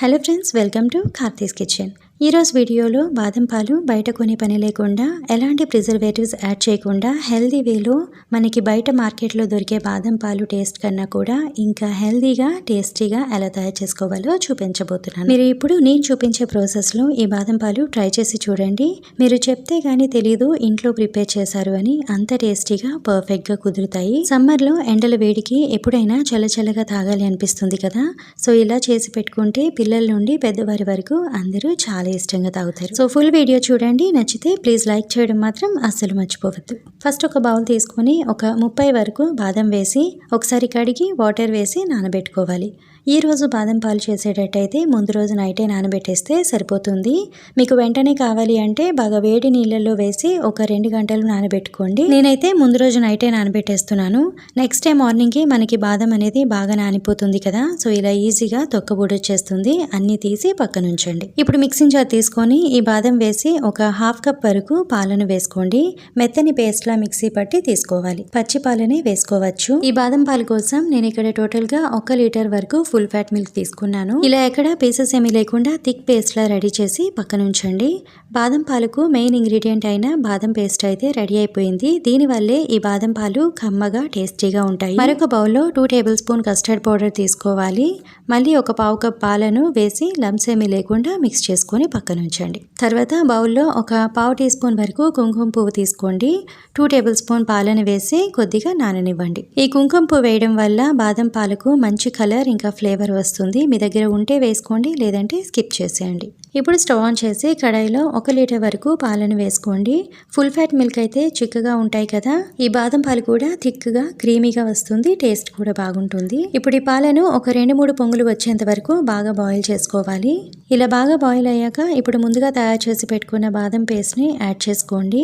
Hello friends, welcome to Karthi's kitchen. ఈరోజు వీడియోలో బాదం పాలు బయట కొనే పని లేకుండా ఎలాంటి ప్రిజర్వేటివ్స్ యాడ్ చేయకుండా హెల్దీ వేలో మనకి బయట మార్కెట్లో దొరికే బాదం పాలు టేస్ట్ కన్నా కూడా ఇంకా హెల్దీగా టేస్టీగా ఎలా తయారు చేసుకోవాలో చూపించబోతున్నాను. మీరు ఇప్పుడు నేను చూపించే ప్రాసెస్లో ఈ బాదం పాలు ట్రై చేసి చూడండి. మీరు చెప్తే కానీ తెలీదు ఇంట్లో ప్రిపేర్ చేశారు అని. అంత టేస్టీగా పర్ఫెక్ట్గా కుదురుతాయి. సమ్మర్లో ఎండల వేడికి ఎప్పుడైనా చల్లచల్లగా తాగాలి అనిపిస్తుంది కదా. సో ఇలా చేసి పెట్టుకుంటే పిల్లల నుండి పెద్దవారి వరకు అందరూ చాలా ఇష్టంగా తాగుతారు. సో ఫుల్ వీడియో చూడండి. నచ్చితే ప్లీజ్ లైక్ చేయడం మాత్రం అస్సలు మర్చిపోవద్దు. ఫస్ట్ ఒక బౌల్ తీసుకొని ఒక 30 వరకు బాదం వేసి ఒకసారి కడిగి వాటర్ వేసి నానబెట్టుకోవాలి. ఈ రోజు బాదం పాలు చేసేటట్టయితే ముందు రోజు నైటే నానబెట్టేస్తే సరిపోతుంది. మీకు వెంటనే కావాలి అంటే బాగా వేడి నీళ్ళల్లో వేసి ఒక 2 గంటలు నానబెట్టుకోండి. నేనైతే ముందు రోజు నైటే నానబెట్టేస్తున్నాను. నెక్స్ట్ డే మార్నింగ్కి మనకి బాదం అనేది బాగా నానిపోతుంది కదా. సో ఇలా ఈజీగా తొక్కబూడొచ్చేస్తుంది. అన్ని తీసి పక్కన ఉంచండి. ఇప్పుడు మిక్సింగ్ జార్ తీసుకొని ఈ బాదం వేసి ఒక 1/2 కప్ వరకు పాలను వేసుకోండి. మెత్తని పేస్ట్ లా మిక్సీ పట్టి తీసుకోవాలి. పచ్చి పాలనే వేసుకోవచ్చు. ఈ బాదం పాలు కోసం నేను ఇక్కడ టోటల్ గా 1 లీటర్ వరకు ఫుల్ ఫ్యాట్ మిల్క్ తీసుకున్నాను. ఇలా ఎక్కడ పీసెస్ ఏమీ లేకుండా థిక్ పేస్ట్ లా రెడీ చేసి పక్కన ఉంచండి. బాదం పాలకు మెయిన్ ఇంగ్రీడియంట్ అయిన బాదం పేస్ట్ అయితే రెడీ అయిపోయింది. దీని వల్లే ఈ బాదం పాలు కమ్మగా టేస్టీగా ఉంటాయి. మరొక బౌల్లో 2 టేబుల్ స్పూన్ కస్టర్డ్ పౌడర్ తీసుకోవాలి. మళ్ళీ ఒక 1/2 కప్ పాలను వేసి లంప్స్ ఏమీ లేకుండా మిక్స్ చేసుకొని పక్కన ఉంచండి. తర్వాత బౌల్లో ఒక 1/2 టీ స్పూన్ వరకు కుంకుమ పువ్వు తీసుకోండి. 2 టేబుల్ స్పూన్ పాలను వేసి కొద్దిగా నాననివ్వండి. ఈ కుంకుమ పువ్వు వేయడం వల్ల బాదం పాలకు మంచి కలర్ ఇంకా ఫ్లేవర్ వస్తుంది. మీ దగ్గర ఉంటే వేసుకోండి, లేదంటే స్కిప్ చేసేయండి. ఇప్పుడు స్టవ్ ఆన్ చేసి కడాయిలో 1 లీటర్ వరకు పాలను వేసుకోండి. ఫుల్ ఫ్యాట్ మిల్క్ అయితే చిక్కగా ఉంటాయి కదా. ఈ బాదం పాలు కూడా థిక్గా క్రీమీగా వస్తుంది. టేస్ట్ కూడా బాగుంటుంది. ఇప్పుడు ఈ పాలను ఒక 2-3 పొంగులు వచ్చేంత వరకు బాగా బాయిల్ చేసుకోవాలి. ఇలా బాగా బాయిల్ అయ్యాక ఇప్పుడు ముందుగా తయారు చేసి పెట్టుకున్న బాదం పేస్ట్ని యాడ్ చేసుకోండి.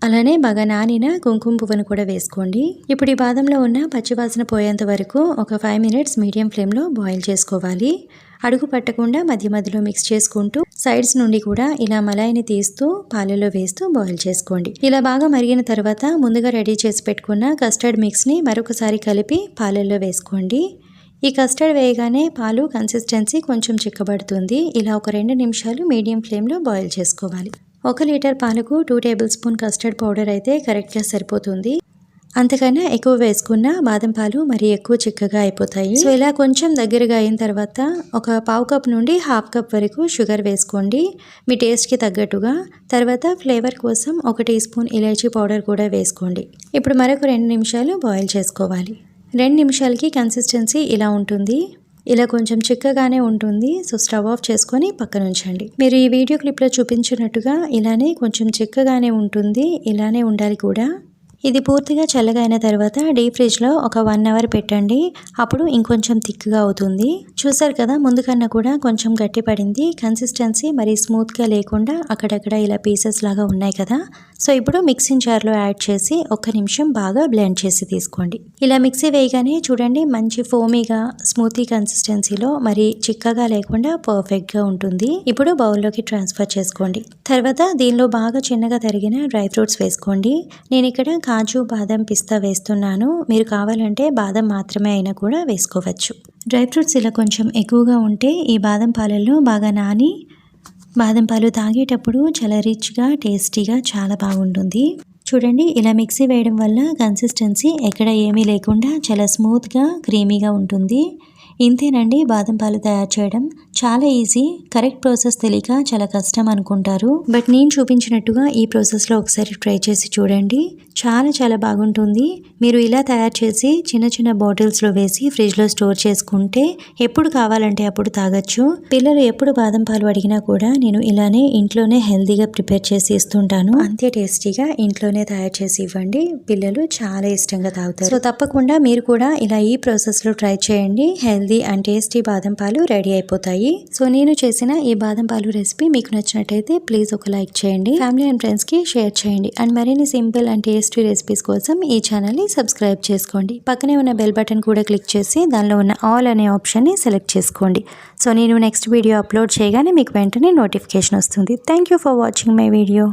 అలానే బాగా నానిన కుంకుమ పువ్వును కూడా వేసుకోండి. ఇప్పుడు ఈ బాదంలో ఉన్న పచ్చివాసన పోయేంత వరకు ఒక 5 మినిట్స్ మీడియం ఫ్లేమ్లో బాయిల్ చేసుకోవాలి. అడుగు పట్టకుండా మధ్య మధ్యలో మిక్స్ చేసుకుంటూ సైడ్స్ నుండి కూడా ఇలా మలాయిని తీస్తూ పాలలో వేస్తూ బాయిల్ చేసుకోండి. ఇలా బాగా మరిగిన తర్వాత ముందుగా రెడీ చేసి పెట్టుకున్న కస్టర్డ్ మిక్స్ని మరొకసారి కలిపి పాలల్లో వేసుకోండి. ఈ కస్టర్డ్ వేయగానే పాలు కన్సిస్టెన్సీ కొంచెం చిక్కబడుతుంది. ఇలా ఒక 2 నిమిషాలు మీడియం ఫ్లేమ్లో బాయిల్ చేసుకోవాలి. 1 లీటర్ పాలకు 2 టేబుల్ స్పూన్ కస్టర్డ్ పౌడర్ అయితే కరెక్ట్గా సరిపోతుంది. అంతకన్నా ఎక్కువ వేసుకున్న బాదం పాలు మరి ఎక్కువ చిక్కగా అయిపోతాయి. సో ఇలా కొంచెం దగ్గరగా అయిన తర్వాత ఒక 1/2 కప్ నుండి 1/2 కప్ వరకు షుగర్ వేసుకోండి మీ టేస్ట్కి తగ్గట్టుగా. తర్వాత ఫ్లేవర్ కోసం 1 టీ స్పూన్ ఇలాచీ పౌడర్ కూడా వేసుకోండి. ఇప్పుడు మరొక 2 నిమిషాలు బాయిల్ చేసుకోవాలి. 2 నిమిషాలకి కన్సిస్టెన్సీ ఇలా ఉంటుంది. ఇలా కొంచెం చిక్కగానే ఉంటుంది. సో స్టవ్ ఆఫ్ చేసుకొని పక్కన ఉంచండి. మీరు ఈ వీడియో క్లిప్లో చూపించినట్టుగా ఇలానే కొంచెం చిక్కగానే ఉంటుంది. ఇలానే ఉండాలి కూడా. ఇది పూర్తిగా చల్లగా అయిన తర్వాత డీప్ ఫ్రిడ్జ్లో ఒక 1 అవర్ పెట్టండి. అప్పుడు ఇంకొంచెం థిక్గా అవుతుంది. చూసారు కదా, ముందు కన్నా కూడా కొంచెం గట్టి పడింది. కన్సిస్టెన్సీ మరి స్మూత్గా లేకుండా అక్కడక్కడ ఇలా పీసెస్ లాగా ఉన్నాయి కదా. సో ఇప్పుడు మిక్సింగ్ జార్లో యాడ్ చేసి 1 నిమిషం బాగా బ్లెండ్ చేసి తీసుకోండి. ఇలా మిక్సీ వేయగానే చూడండి మంచి ఫోమీగా స్మూతీ కన్సిస్టెన్సీలో మరి చిక్కగా లేకుండా పర్ఫెక్ట్గా ఉంటుంది. ఇప్పుడు బౌల్లోకి ట్రాన్స్ఫర్ చేసుకోండి. తర్వాత దీనిలో బాగా చిన్నగా తరిగిన డ్రై ఫ్రూట్స్ వేసుకోండి. నేను ఇక్కడ కాజు, బాదం, పిస్తా వేస్తున్నాను. మీరు కావాలంటే బాదం మాత్రమే అయినా కూడా వేసుకోవచ్చు. డ్రై ఫ్రూట్స్ ఇలా కొంచెం ఎక్కువగా ఉంటే ఈ బాదం పాలల్లో బాగా నాని బాదం పాలు తాగేటప్పుడు చాలా రిచ్గా టేస్టీగా చాలా బాగుంటుంది. చూడండి ఇలా మిక్సీ వేయడం వల్ల కన్సిస్టెన్సీ ఎక్కడ ఏమీ లేకుండా చాలా స్మూత్గా క్రీమీగా ఉంటుంది. ఇంతేనండి బాదం పాలు తయారు చేయడం. చాలా ఈజీ. కరెక్ట్ ప్రాసెస్ తెలియక చాలా కష్టం అనుకుంటారు. బట్ నేను చూపించినట్టుగా ఈ ప్రాసెస్లో ఒకసారి ట్రై చేసి చూడండి. చాలా చాలా బాగుంటుంది. మీరు ఇలా తయారు చేసి చిన్న చిన్న బాటిల్స్లో వేసి ఫ్రిడ్జ్లో స్టోర్ చేసుకుంటే ఎప్పుడు కావాలంటే అప్పుడు తాగొచ్చు. పిల్లలు ఎప్పుడు బాదం పాలు అడిగినా కూడా నేను ఇలానే ఇంట్లోనే హెల్తీగా ప్రిపేర్ చేసి ఇస్తుంటాను. అంతే టేస్టీగా ఇంట్లోనే తయారు చేసి ఇవ్వండి. పిల్లలు చాలా ఇష్టంగా తాగుతారు. సో తప్పకుండా మీరు కూడా ఇలా ఈ ప్రాసెస్లో ట్రై చేయండి. హెల్తీ అండ్ టేస్టీ బాదం పాలు రెడీ అయిపోతాయి. సో నేను చేసిన ఈ బాదం పాలు రెసిపీ మీకు నచ్చినట్టయితే ప్లీజ్ ఒక లైక్ చేయండి. ఫ్యామిలీ అండ్ ఫ్రెండ్స్కి షేర్ చేయండి. అండ్ మరిన్ని సింపుల్ అండ్ టేస్టీ రెసిపీస్ కోసం ఈ ఛానల్ని సబ్స్క్రైబ్ చేసుకోండి. పక్కనే ఉన్న బెల్ బటన్ కూడా క్లిక్ చేసి దానిలో ఉన్న ఆల్ అనే ఆప్షన్ని సెలెక్ట్ చేసుకోండి. సో నేను నెక్స్ట్ వీడియో అప్లోడ్ చేయగానే మీకు వెంటనే నోటిఫికేషన్ వస్తుంది. Thank you for watching my video.